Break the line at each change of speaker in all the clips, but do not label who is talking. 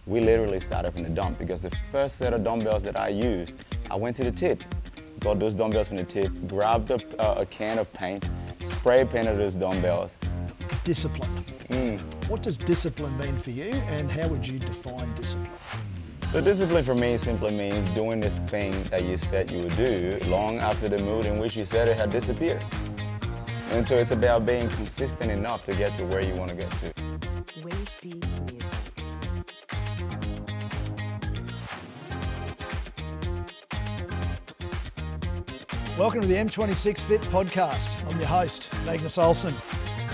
We literally started from the dump because the first set of dumbbells that I used, I went to the tip, got those dumbbells from the tip, grabbed a can of paint, spray painted those dumbbells.
Discipline. What does discipline mean for you, and how would you define discipline?
So discipline for me simply means doing the thing that you said you would do long after the mood in which you said it had disappeared. And so it's about being consistent enough to get to where you want to get to.
Wave Beats Music.
Welcome to the M26 Fit podcast. I'm your host, Magnus Olsen.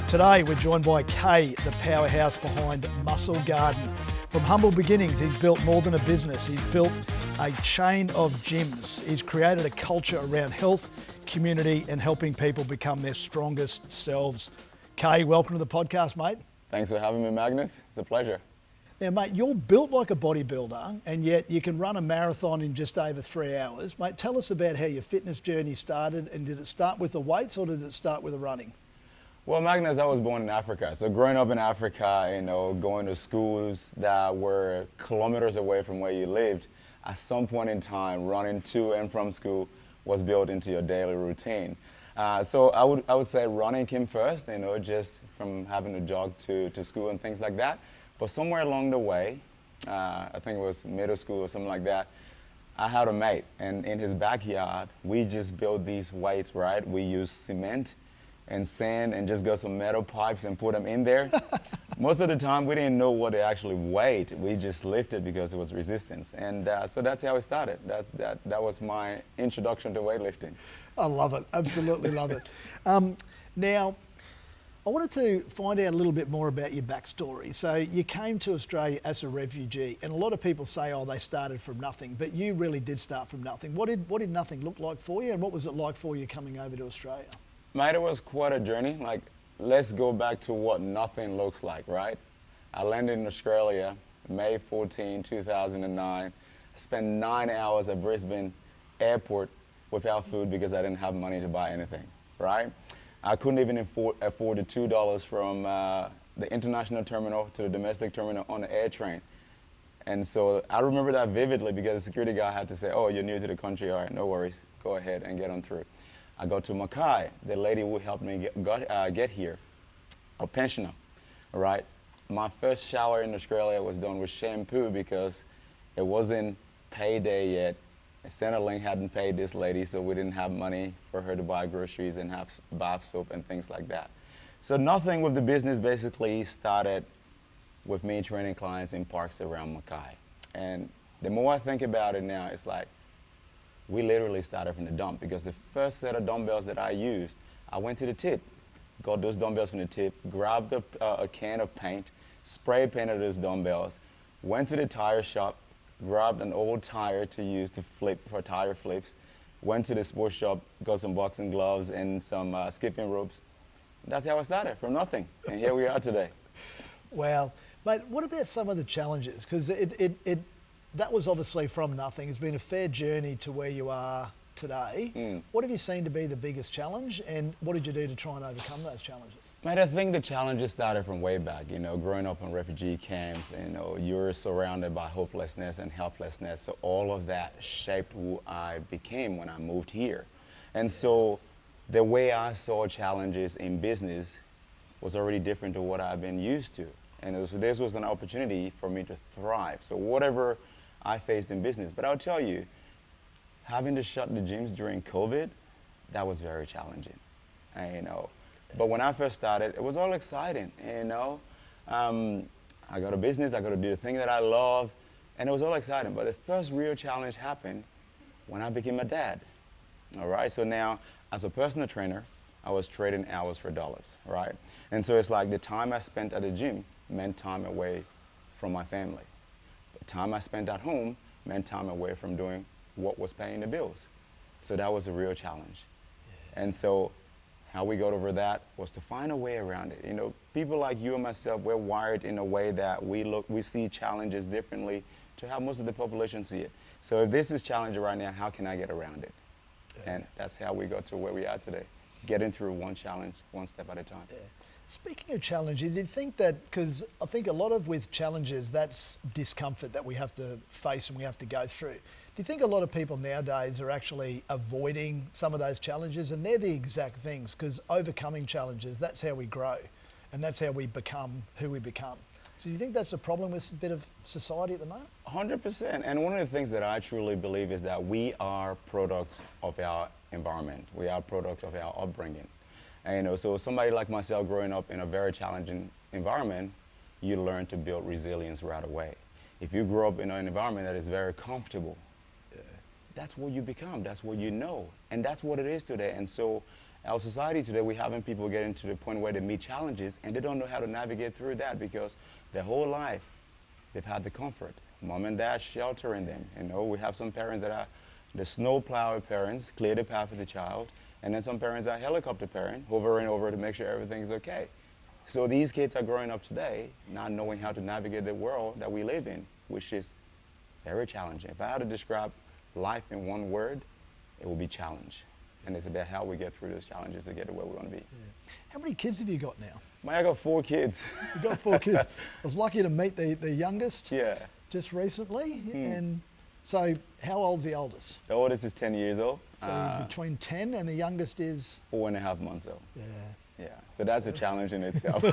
Today we're joined by Kay, the powerhouse behind Muscle Garden. From humble beginnings, he's built more than a business. He's built a chain of gyms. He's created a culture around health, community, and helping people become their strongest selves. Kay, welcome to the podcast, mate.
Thanks for having me, Magnus. It's a pleasure.
Now, mate, you're built like a bodybuilder, and yet you can run a marathon in just over 3 hours. Mate, tell us about how your fitness journey started, and did it start with the weights or did it start with the running?
Well, Magnus, I was born in Africa. So growing up in Africa, going to schools that were kilometers away from where you lived, at some point in time, running to and from school was built into your daily routine. So I would say running came first, just from having to jog to school and things like that. But somewhere along the way, I think it was middle school or something like that, I had a mate, and in his backyard, we just built these weights, right? We used cement and sand and just got some metal pipes and put them in there. Most of the time, we didn't know what it actually weighed. We just lifted because it was resistance. And so that's how it started. That was my introduction to weightlifting.
I love it, absolutely love it. Now, I wanted to find out a little bit more about your backstory. So you came to Australia as a refugee, and a lot of people say, oh, they started from nothing, but you really did start from nothing. What did nothing look like for you, and what was it like for you coming over to Australia?
Mate, it was quite a journey. Let's go back to what nothing looks like, right? I landed in Australia May 14, 2009. I spent 9 hours at Brisbane Airport without food because I didn't have money to buy anything, right? I couldn't even afford the $2 from the international terminal to the domestic terminal on the air train. And so I remember that vividly because the security guy had to say, oh, you're new to the country, all right, no worries, go ahead and get on through. I go to Mackay, the lady who helped me get here, a pensioner, all right? My first shower in Australia was done with shampoo because it wasn't payday yet. Centrelink hadn't paid this lady, so we didn't have money for her to buy groceries and have bath soap and things like that. So nothing with the business basically started with me training clients in parks around Mackay. And the more I think about it now, it's like, we literally started from the dump because the first set of dumbbells that I used, I went to the tip, got those dumbbells from the tip, grabbed a can of paint, spray painted those dumbbells, went to the tire shop, grabbed an old tire to use to flip for tire flips, went to the sports shop, got some boxing gloves and some skipping ropes. That's how I started, from nothing, and here we are today.
Wow. Mate, what about some of the challenges? Because that was obviously from nothing. It's been a fair journey to where you are today. What have you seen to be the biggest challenge, and what did you do to try and overcome those challenges?
Mate, I think the challenges started from way back. Growing up in refugee camps, you're surrounded by hopelessness and helplessness. So all of that shaped who I became when I moved here. And so the way I saw challenges in business was already different to what I've been used to. And this was an opportunity for me to thrive. So whatever I faced in business, but I'll tell you, having to shut the gyms during COVID, that was very challenging, But when I first started, it was all exciting, I got a business, I got to do the thing that I love, and it was all exciting. But the first real challenge happened when I became a dad, all right? So now, as a personal trainer, I was trading hours for dollars, right? And so it's like the time I spent at the gym meant time away from my family. The time I spent at home meant time away from doing what was paying the bills. So that was a real challenge. Yeah. And so how we got over that was to find a way around it. People like you and myself, we're wired in a way that we see challenges differently to how most of the population see it. So if this is challenging right now, how can I get around it? Yeah. And that's how we got to where we are today, getting through one challenge, one step at a time. Yeah.
Speaking of challenges, do you think that, because I think a lot of with challenges, that's discomfort that we have to face and we have to go through. Do you think a lot of people nowadays are actually avoiding some of those challenges? And they're the exact things, because overcoming challenges, that's how we grow and that's how we become who we become. So do you think that's a problem with a bit of society at the moment?
100%. And one of the things that I truly believe is that we are products of our environment. We are products of our upbringing. And so somebody like myself growing up in a very challenging environment, you learn to build resilience right away. If you grow up in an environment that is very comfortable, that's what you become, that's what you know. And that's what it is today. And so our society today, we're having people getting to the point where they meet challenges and they don't know how to navigate through that because their whole life, they've had the comfort. Mom and dad sheltering them. We have some parents that are the snowplow parents, clear the path for the child. And then some parents are helicopter parent, hover and over to make sure everything's okay. So these kids are growing up today not knowing how to navigate the world that we live in, which is very challenging. If I had to describe life in one word, it would be challenge. And it's about how we get through those challenges to get to where we want to be.
Yeah. How many kids have you got now?
I got 4 kids.
You've got 4 kids. I was lucky to meet the youngest just recently. And so how old's the oldest?
The oldest is 10 years old.
So between 10 and the youngest is?
4.5 months old.
Yeah.
So that's a challenge in itself.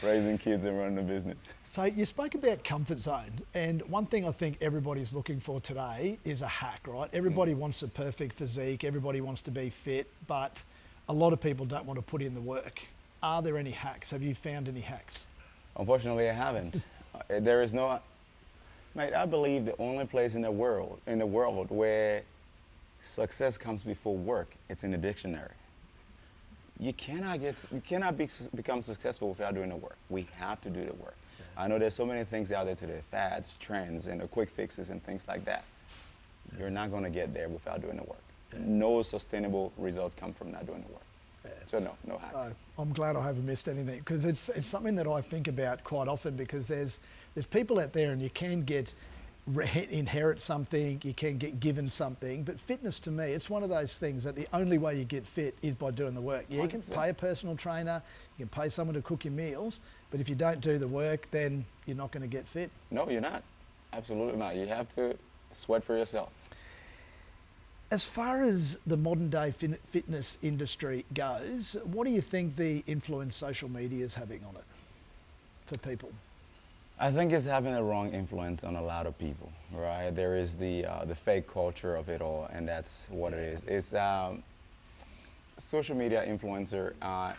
Raising kids and running a business.
So you spoke about comfort zone, and one thing I think everybody's looking for today is a hack, right? Everybody wants a perfect physique, everybody wants to be fit, but a lot of people don't want to put in the work. Are there any hacks? Have you found any hacks?
Unfortunately, I haven't. There is no, mate, I believe the only place in the world where success comes before work, it's in the dictionary. You cannot become successful without doing the work. We have to do the work. I know there's so many things out there today, fads, trends, and the quick fixes and things like that. You're not going to get there without doing the work. No sustainable results come from not doing the work. So no hacks.
I'm glad I haven't missed anything, because it's something that I think about quite often, because there's people out there and you can inherit something, you can get given something, but fitness to me, it's one of those things that the only way you get fit is by doing the work. Yeah, you can pay a personal trainer, you can pay someone to cook your meals, but if you don't do the work, then you're not going to get fit.
No, you're not. Absolutely not. You have to sweat for yourself.
As far as the modern day fitness industry goes, what do you think the influence social media is having on it for people?
I think it's having a wrong influence on a lot of people, right? There is the fake culture of it all, and that's what it is. It's social media influencer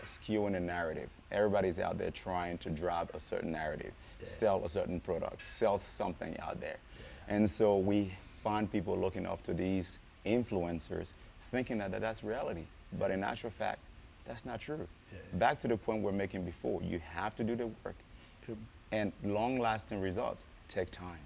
skewing the narrative. Everybody's out there trying to drive a certain narrative, sell a certain product, sell something out there. And so we find people looking up to these influencers thinking that that's reality. But in actual fact, that's not true. Back to the point we're making before, you have to do the work. And long-lasting results take time.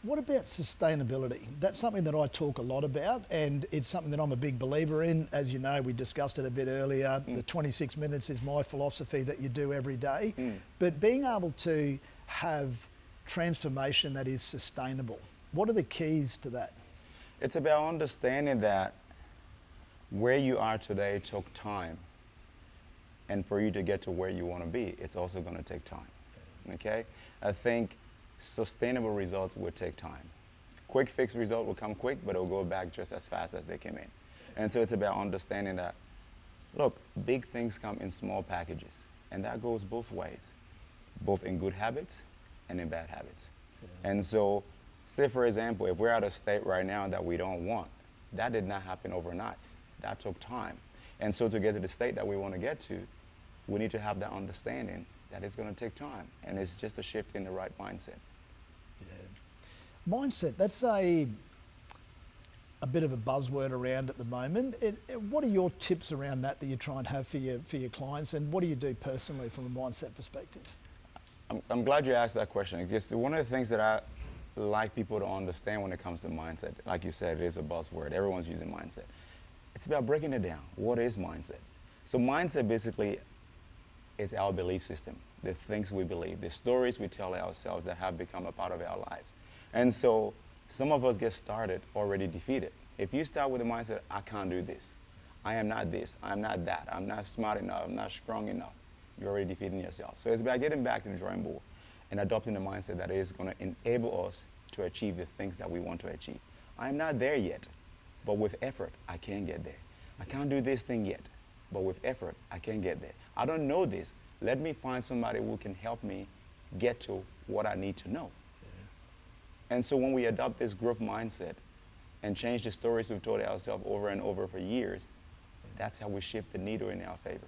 What about sustainability? That's something that I talk a lot about, and it's something that I'm a big believer in. As you know, we discussed it a bit earlier. The 26 minutes is my philosophy that you do every day. But being able to have transformation that is sustainable, what are the keys to that?
It's about understanding that where you are today took time. And for you to get to where you want to be, it's also going to take time, okay? I think sustainable results will take time. Quick fix result will come quick, but it'll go back just as fast as they came in. And so it's about understanding that, look, big things come in small packages, and that goes both ways, both in good habits and in bad habits. And so, say for example, if we're at a state right now that we don't want, that did not happen overnight. That took time. And so to get to the state that we want to get to, we need to have that understanding that it's going to take time, and it's just a shift in the right mindset.
Mindset, that's a bit of a buzzword around at the moment. What are your tips around that you try and have for your clients, and what do you do personally from a mindset perspective?
I'm glad you asked that question, because one of the things that I like people to understand when it comes to mindset, like you said, it is a buzzword. Everyone's using mindset. It's about breaking it down. What is mindset? So mindset basically is our belief system, the things we believe, the stories we tell ourselves that have become a part of our lives. And so some of us get started already defeated. If you start with the mindset, I can't do this, I am not this, I'm not that, I'm not smart enough, I'm not strong enough. You're already defeating yourself. So it's about getting back to the drawing board and adopting the mindset that is going to enable us to achieve the things that we want to achieve. I'm not there yet, but with effort, I can get there. I can't do this thing yet, but with effort, I can get there. I don't know this. Let me find somebody who can help me get to what I need to know. And so when we adopt this growth mindset and change the stories we've told ourselves over and over for years, that's how we shift the needle in our favor.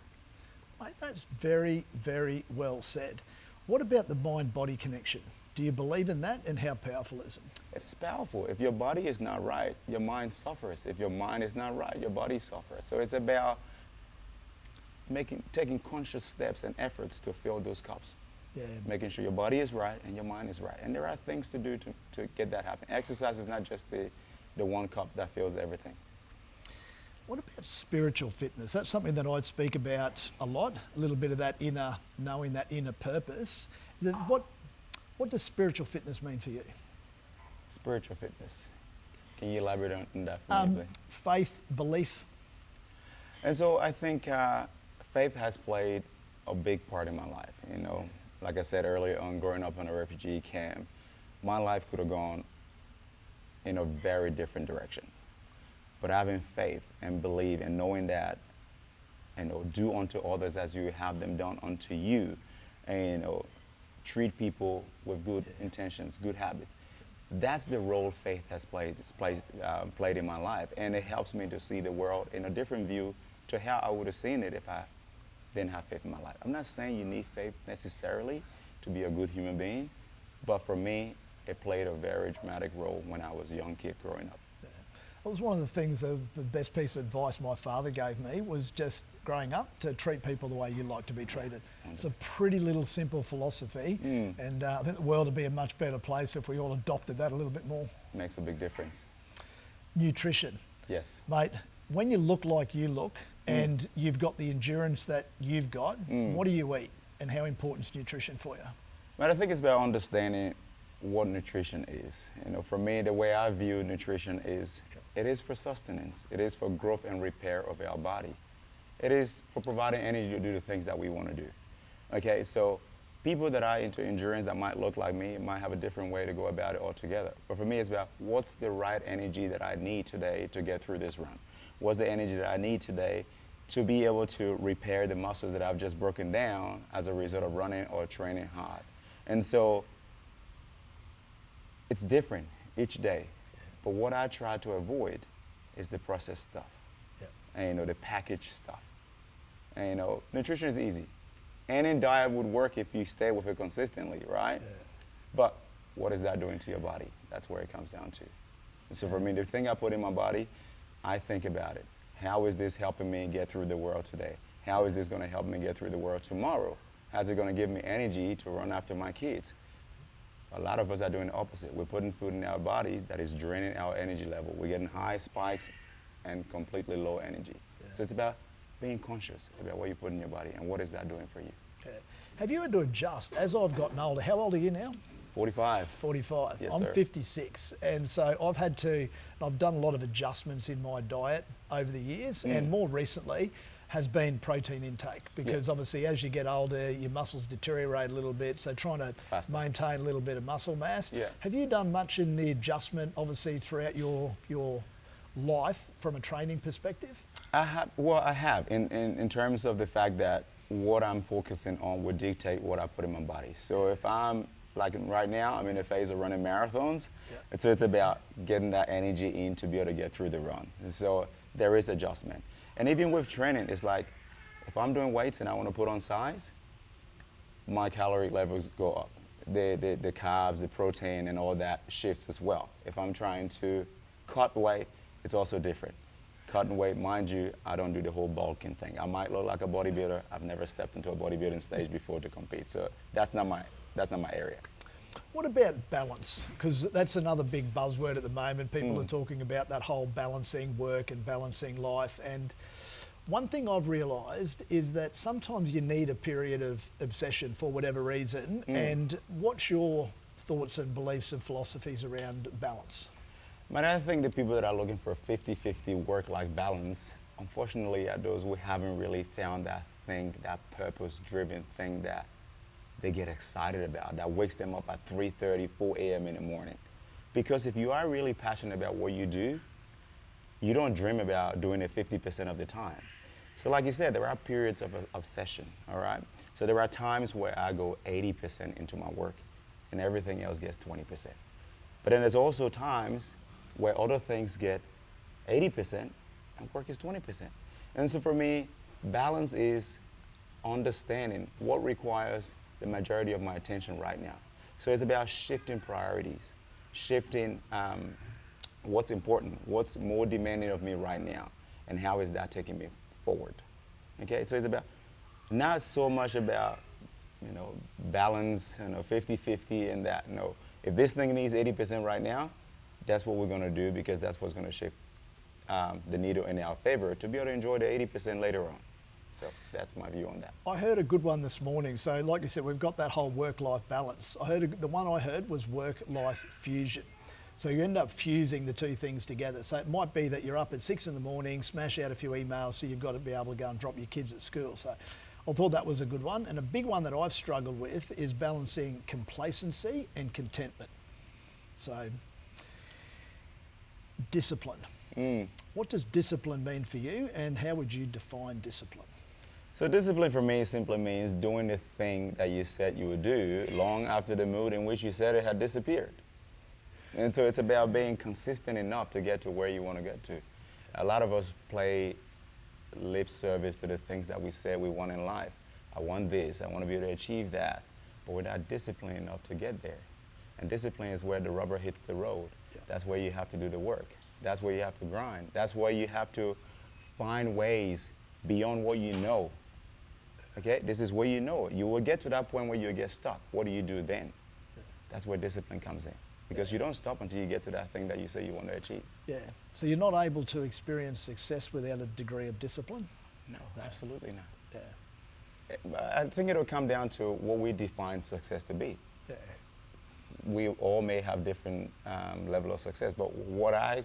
Mate, that's very, very well said. What about the mind-body connection? Do you believe in that, and how powerful is it?
It's powerful. If your body is not right, your mind suffers. If your mind is not right, your body suffers. So it's about taking conscious steps and efforts to fill those cups.
Yeah.
Making sure your body is right and your mind is right. And there are things to do to get that happen. Exercise is not just the one cup that fills everything.
What about spiritual fitness? That's something that I'd speak about a lot, a little bit of that inner, knowing that inner purpose. What does spiritual fitness mean for you?
Spiritual fitness. Can you elaborate on that for me, please?
Faith, belief.
And so I think faith has played a big part in my life. You know, like I said earlier on, growing up in a refugee camp, my life could have gone in a very different direction. But having faith and believe and knowing that, you know, do unto others as you have them done unto you, and, you know, treat people with good intentions, good habits. That's the role faith has played in my life, and it helps me to see the world in a different view to how I would have seen it if I didn't have faith in my life. I'm not saying you need faith necessarily to be a good human being, but for me, it played a very dramatic role when I was a young kid growing up.
That was one of the things, the best piece of advice my father gave me was just growing up to treat people the way you like to be treated. It's a pretty little simple philosophy, and I think the world would be a much better place if we all adopted that a little bit more.
Makes a big difference.
Nutrition.
Yes.
Mate, when you look like you look and you've got the endurance that you've got, what do you eat and how important is nutrition for you?
But I think it's about understanding what nutrition is. You know, for me, the way I view nutrition is, it is for sustenance. It is for growth and repair of our body. It is for providing energy to do the things that we want to do. Okay, so people that are into endurance that might look like me might have a different way to go about it altogether. But for me, it's about what's the right energy that I need today to get through this run? What's the energy that I need today to be able to repair the muscles that I've just broken down as a result of running or training hard? And so it's different each day. But what I try to avoid is the processed stuff, and, you know, the packaged stuff. And, you know, nutrition is easy. Any diet would work if you stay with it consistently, right? Yeah. But what is that doing to your body? That's where it comes down to. And so for me, the thing I put in my body, I think about it. How is this helping me get through the world today? How is this going to help me get through the world tomorrow? How's it going to give me energy to run after my kids? A lot of us are doing the opposite. We're putting food in our body that is draining our energy level. We're getting high spikes and completely low energy. Yeah. So it's about being conscious about what you put in your body and what is that doing for you.
Yeah. Have you had to adjust as I've gotten older? How old are you now?
45.
45.
Yes,
I'm
sir.
56, and so I've done a lot of adjustments in my diet over the years, and more recently has been protein intake, because obviously as you get older, your muscles deteriorate a little bit, so trying to maintain a little bit of muscle mass. Yeah. Have you done much in the adjustment, obviously, throughout your life from a training perspective?
I have, in terms of the fact that what I'm focusing on would dictate what I put in my body. So if I'm, like right now, I'm in a phase of running marathons, and so it's about getting that energy in to be able to get through the run. So there is adjustment. And even with training, it's like, if I'm doing weights and I want to put on size, my calorie levels go up. The carbs, the protein, and all that shifts as well. If I'm trying to cut weight, it's also different. Cutting weight, mind you, I don't do the whole bulking thing. I might look like a bodybuilder. I've never stepped into a bodybuilding stage before to compete, so that's not my area.
What about balance? Because that's another big buzzword at the moment. People are talking about that whole balancing work and balancing life. And one thing I've realised is that sometimes you need a period of obsession for whatever reason. And what's your thoughts and beliefs and philosophies around balance?
But I think the people that are looking for a 50-50 work-life balance unfortunately, are those who haven't really found that thing, that purpose-driven thing that they get excited about, that wakes them up at 3:30, 4 a.m. in the morning. Because if you are really passionate about what you do, you don't dream about doing it 50% of the time. So like you said, there are periods of obsession, all right? So there are times where I go 80% into my work and everything else gets 20%. But then there's also times where other things get 80% and work is 20%. And so for me, balance is understanding what requires the majority of my attention right now. So it's about shifting priorities, shifting what's important, what's more demanding of me right now, and how is that taking me forward. Okay, so it's about not so much about, balance, 50-50 and that. No, if this thing needs 80% right now, that's what we're gonna do because that's what's gonna shift the needle in our favor to be able to enjoy the 80% later on. So that's my view on that.
I heard a good one this morning. So like you said, we've got that whole work-life balance. The one I heard was work-life fusion. So you end up fusing the two things together. So it might be that you're up at 6 in the morning, smash out a few emails, so you've got to be able to go and drop your kids at school. So I thought that was a good one. And a big one that I've struggled with is balancing complacency and contentment. So discipline. What does discipline mean for you, and how would you define discipline?
So discipline for me simply means doing the thing that you said you would do long after the mood in which you said it had disappeared. And so it's about being consistent enough to get to where you want to get to. A lot of us play lip service to the things that we said we want in life. I want this, I want to be able to achieve that, but we're not disciplined enough to get there. And discipline is where the rubber hits the road. Yeah. That's where you have to do the work. That's where you have to grind. That's where you have to find ways beyond what you know. Okay, this is where you know. You will get to that point where you get stuck. What do you do then? That's where discipline comes in. Because you don't stop until you get to that thing that you say you want to achieve.
Yeah. So you're not able to experience success without a degree of discipline?
No, absolutely not.
Yeah.
I think it'll come down to what we define success to be.
Yeah.
We all may have different level of success, but what I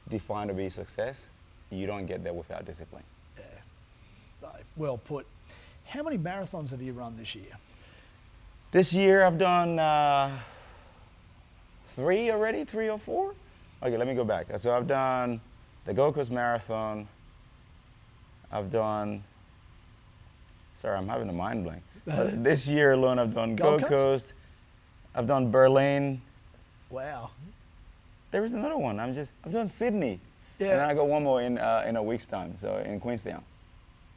define to be success, you don't get there without discipline.
Yeah. No, well put. How many marathons have you run this year?
This year I've done 3 already, 3 or 4? Okay, let me go back. So I've done the Gold Coast Marathon. I've done, sorry, I'm having a mind blank. This year alone I've done Gold Coast. I've done Berlin.
Wow.
There is another one. I've done Sydney.
Yeah.
And then I got one more in a week's time, so in Queenstown.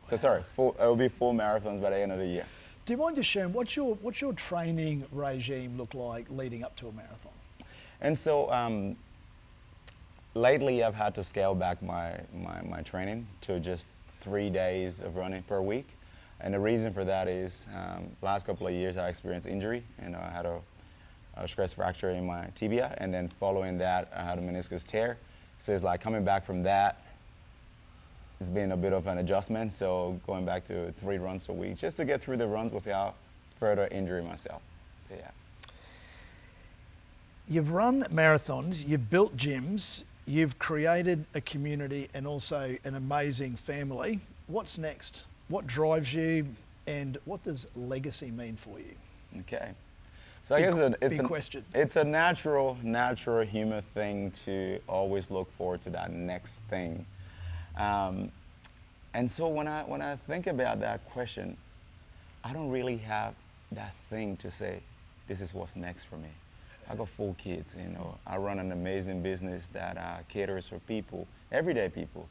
So sorry, it will be 4 marathons by the end of the year.
Do you mind just sharing, what's your training regime look like leading up to a marathon?
And so lately I've had to scale back my training to just 3 days of running per week. And the reason for that is last couple of years I experienced injury, and I had a stress fracture in my tibia, and then following that I had a meniscus tear. So it's like coming back from that, it's been a bit of an adjustment, so going back to 3 runs a week just to get through the runs without further injuring myself. So yeah.
You've run marathons, you've built gyms, you've created a community and also an amazing family. What's next? What drives you, and what does legacy mean for you?
Okay. So I guess
big question.
It's a natural human thing to always look forward to that next thing. And so when I think about that question, I don't really have that thing to say, this is what's next for me. I got 4 kids, I run an amazing business that caters for people, everyday people.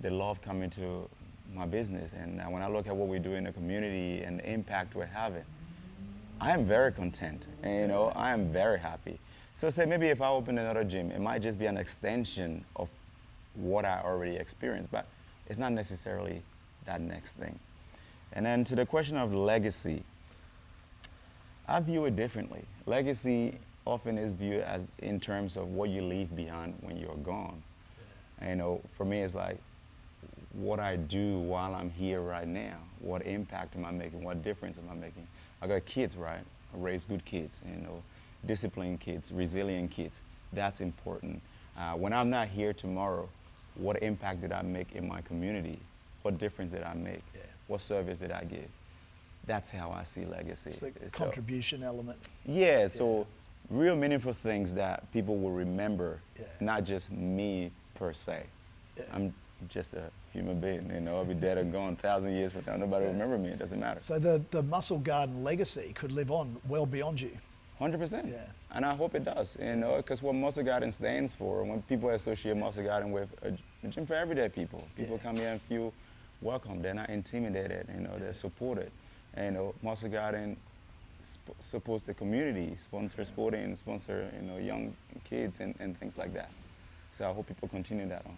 They love coming to my business, and when I look at what we do in the community and the impact we're having, I am very content, and I am very happy. So say maybe if I open another gym, it might just be an extension of what I already experienced, but it's not necessarily that next thing. And then to the question of legacy, I view it differently. Legacy often is viewed as in terms of what you leave behind when you're gone. Yeah. For me, it's like what I do while I'm here right now. What impact am I making? What difference am I making? I got kids, right? I raise good kids, disciplined kids, resilient kids. That's important. When I'm not here tomorrow, what impact did I make in my community? What difference did I make?
Yeah.
What service did I give? That's how I see legacy.
It's the
So-
contribution element.
Yeah, so real meaningful things that people will remember,
Yeah.
not just me per se.
Yeah.
I'm just a human being, you know, I'll be dead and gone 1,000 years from now. Nobody will remember me, it doesn't matter.
So the Muscle Garden legacy could live on well beyond you.
100%.
Yeah.
And I hope it does, you know, because what Muscle Garden stands for, when people associate Muscle Garden with a gym for everyday people, people come here and feel welcome, they're not intimidated, you know, they're supported. And, you know, Muscle Garden supports the community, sponsor sporting, sponsor, you know, young kids and things like that. So I hope people continue that on.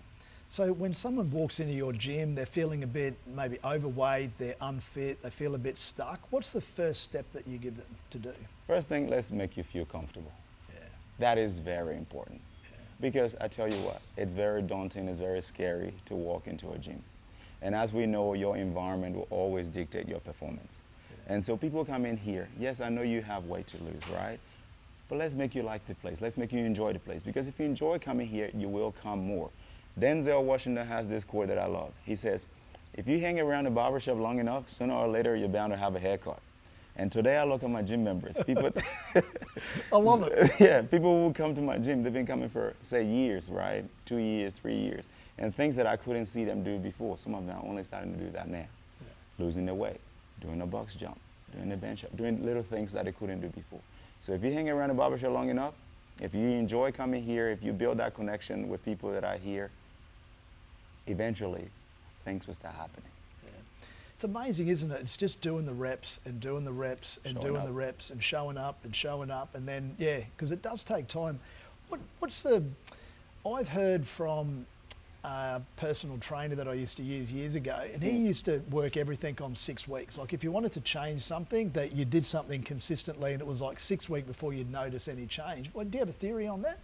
So when someone walks into your gym, they're feeling a bit maybe overweight, they're unfit, they feel a bit stuck, what's the first step that you give them to do?
First thing, let's make you feel comfortable.
Yeah.
That is very important. Because I tell you what, it's very daunting, it's very scary to walk into a gym. And as we know, your environment will always dictate your performance. And so people come in here, yes, I know you have weight to lose, right? But let's make you like the place. Let's make you enjoy the place. Because if you enjoy coming here, you will come more. Denzel Washington has this quote that I love. He says, if you hang around the barbershop long enough, sooner or later, you're bound to have a haircut. And today I look at my gym members. People,
I love it.
yeah, people who come to my gym, they've been coming for, say, years, right? 2 years, 3 years. And things that I couldn't see them do before, some of them are only starting to do that now. Losing their weight, doing a box jump, doing a bench up, doing little things that they couldn't do before. So if you hang around the barbershop long enough, if you enjoy coming here, if you build that connection with people that are here, eventually things will start happening.
It's amazing, isn't it? It's just doing the reps and doing the reps and
Showing
doing
up.
the reps and showing up and showing up and then, yeah, because it does take time. I've heard from a personal trainer that I used to use years ago, and he used to work everything on 6 weeks. Like if you wanted to change something, that you did something consistently and it was like 6 weeks before you'd notice any change. Well, do you have a theory on that?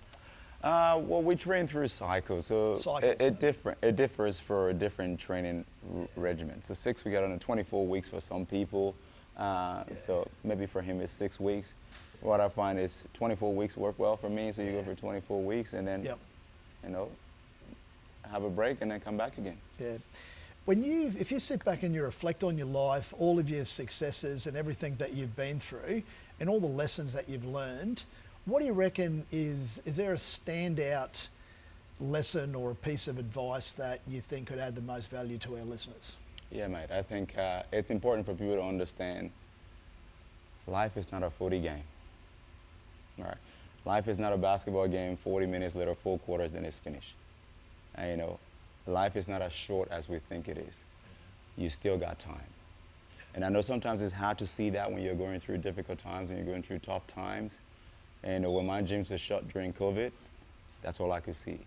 Well, we train through cycles, so
Cycles.
it differs for a different training regimen. So 6 weeks out on 24 weeks for some people. So maybe for him it's 6 weeks. What I find is 24 weeks work well for me. So you go for 24 weeks and then, you know, have a break and then come back again.
Yeah. If you sit back and you reflect on your life, all of your successes and everything that you've been through and all the lessons that you've learned, what do you reckon is there a standout lesson or a piece of advice that you think could add the most value to our listeners?
Yeah, mate. I think it's important for people to understand life is not a footy game. All right. Life is not a basketball game, 40 minutes later, 4 quarters, then it's finished. And, you know, life is not as short as we think it is. You still got time. And I know sometimes it's hard to see that when you're going through difficult times and you're going through tough times. And when my gyms were shut during COVID, that's all I could see.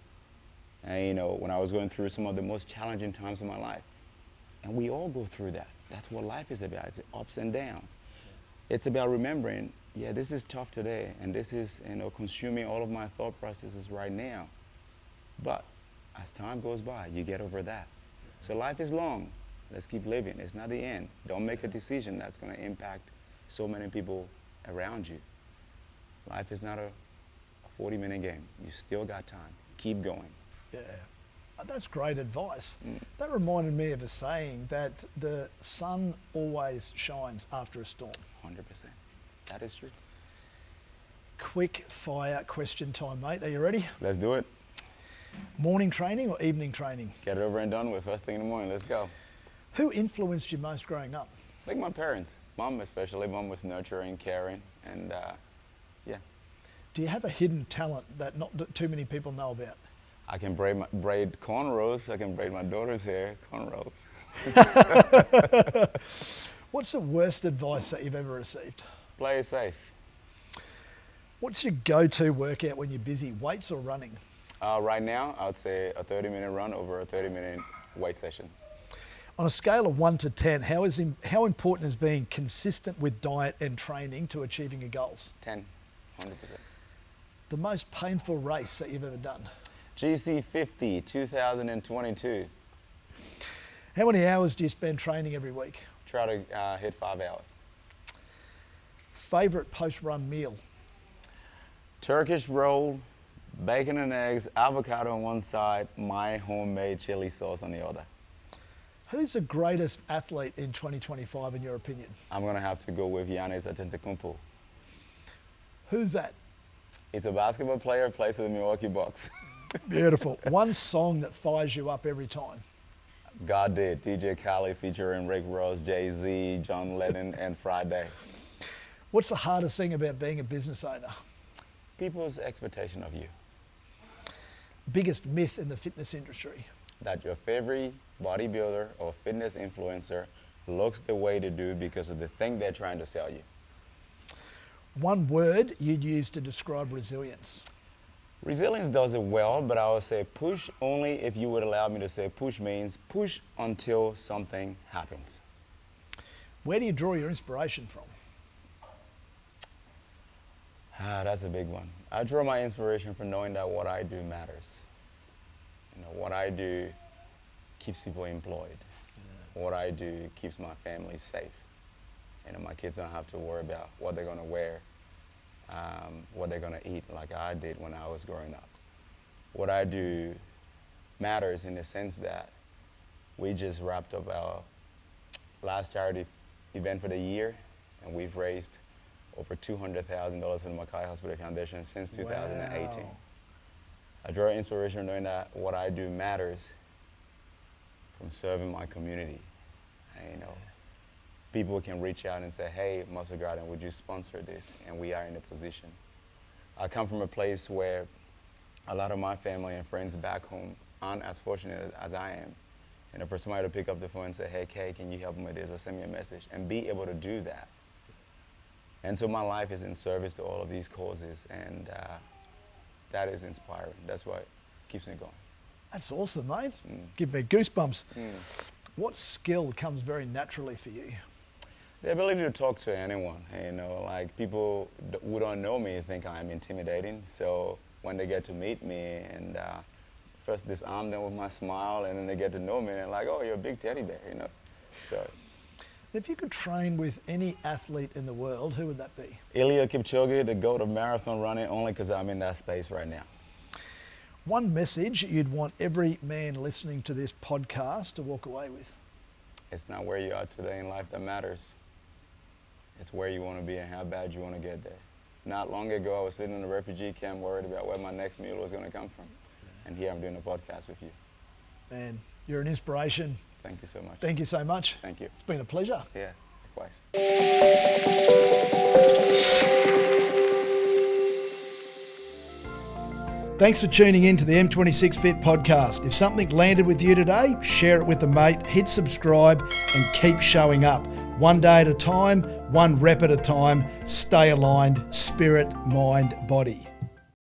And, you know, when I was going through some of the most challenging times in my life, and we all go through that. That's what life is about. It's ups and downs. It's about remembering, yeah, this is tough today, and this is, you know, consuming all of my thought processes right now. But as time goes by, you get over that. So life is long. Let's keep living. It's not the end. Don't make a decision that's going to impact so many people around you. Life is not a 40-minute game. You still got time. Keep going.
Yeah. That's great advice. That reminded me of a saying that the sun always shines after a storm.
100%. That is true.
Quick fire question time, mate. Are you ready?
Let's do it.
Morning training or evening training?
Get it over and done with first thing in the morning. Let's go.
Who influenced you most growing up?
I think my parents. Mom especially. Mom was nurturing, caring, and yeah.
Do you have a hidden talent that not too many people know about?
I can braid cornrows. I can braid my daughter's hair, cornrows.
What's the worst advice that you've ever received?
Play it safe.
What's your go-to workout when you're busy, weights or running?
Right now, I would say a 30-minute run over a 30-minute weight session.
On a scale of 1 to 10, how important is being consistent with diet and training to achieving your goals?
10, 100%.
The most painful race that you've ever done?
GC 50, 2022.
How many hours do you spend training every week?
Try to hit 5 hours.
Favorite post-run meal?
Turkish roll, Bacon and eggs, avocado on one side, my homemade chili sauce on the other.
Who's the greatest athlete in 2025 in your opinion?
I'm gonna have to go with Giannis Antetokounmpo.
Who's that?
It's a basketball player, plays for the Milwaukee Bucks.
Beautiful. One song that fires you up every time.
God Did, DJ Khaled featuring Rick Ross, Jay-Z, John Lennon, and Friday.
What's the hardest thing about being a business owner?
People's expectation of you.
Biggest myth in the fitness industry?
That your favorite bodybuilder or fitness influencer looks the way they do because of the thing they're trying to sell you.
One word you'd use to describe resilience?
Resilience does it well, but I would say push only if you would allow me to say push means push until something happens.
Where do you draw your inspiration from?
That's a big one. I draw my inspiration from knowing that what I do matters. You know, what I do keeps people employed. Yeah. What I do keeps my family safe. You know, my kids don't have to worry about what they're gonna wear, what they're gonna eat like I did when I was growing up. What I do matters in the sense that we just wrapped up our last charity event for the year, and we've raised over $200,000 for the Mackay Hospital Foundation since 2018. Wow. I draw inspiration knowing that what I do matters from serving my community. And, you know, people can reach out and say, hey, Muscle Garden, would you sponsor this? And we are in a position. I come from a place where a lot of my family and friends back home aren't as fortunate as I am. And for somebody to pick up the phone and say, hey, Kay, can you help me with this, or send me a message, and be able to do that. And so my life is in service to all of these causes, and that is inspiring. That's what keeps me going.
That's awesome, mate. Give me goosebumps.
Mm.
What skill comes very naturally for you?
The ability to talk to anyone. You know, like people who don't know me think I'm intimidating. So when they get to meet me and first disarm them with my smile, and then they get to know me and they're like, oh, you're a big teddy bear, you know. So.
If you could train with any athlete in the world, who would that be?
Eliud Kipchoge, the GOAT of marathon running, only because I'm in that space right now.
One message you'd want every man listening to this podcast to walk away with?
It's not where you are today in life that matters. It's where you want to be and how bad you want to get there. Not long ago, I was sitting in a refugee camp worried about where my next meal was going to come from. And here I'm doing a podcast with you.
Man, you're an inspiration.
Thank you so much.
Thank you so much.
Thank you.
It's been a pleasure.
Yeah, likewise.
Thanks for tuning in to the M26 Fit podcast. If something landed with you today, share it with a mate, hit subscribe, and keep showing up. One day at a time, one rep at a time. Stay aligned, spirit, mind, body.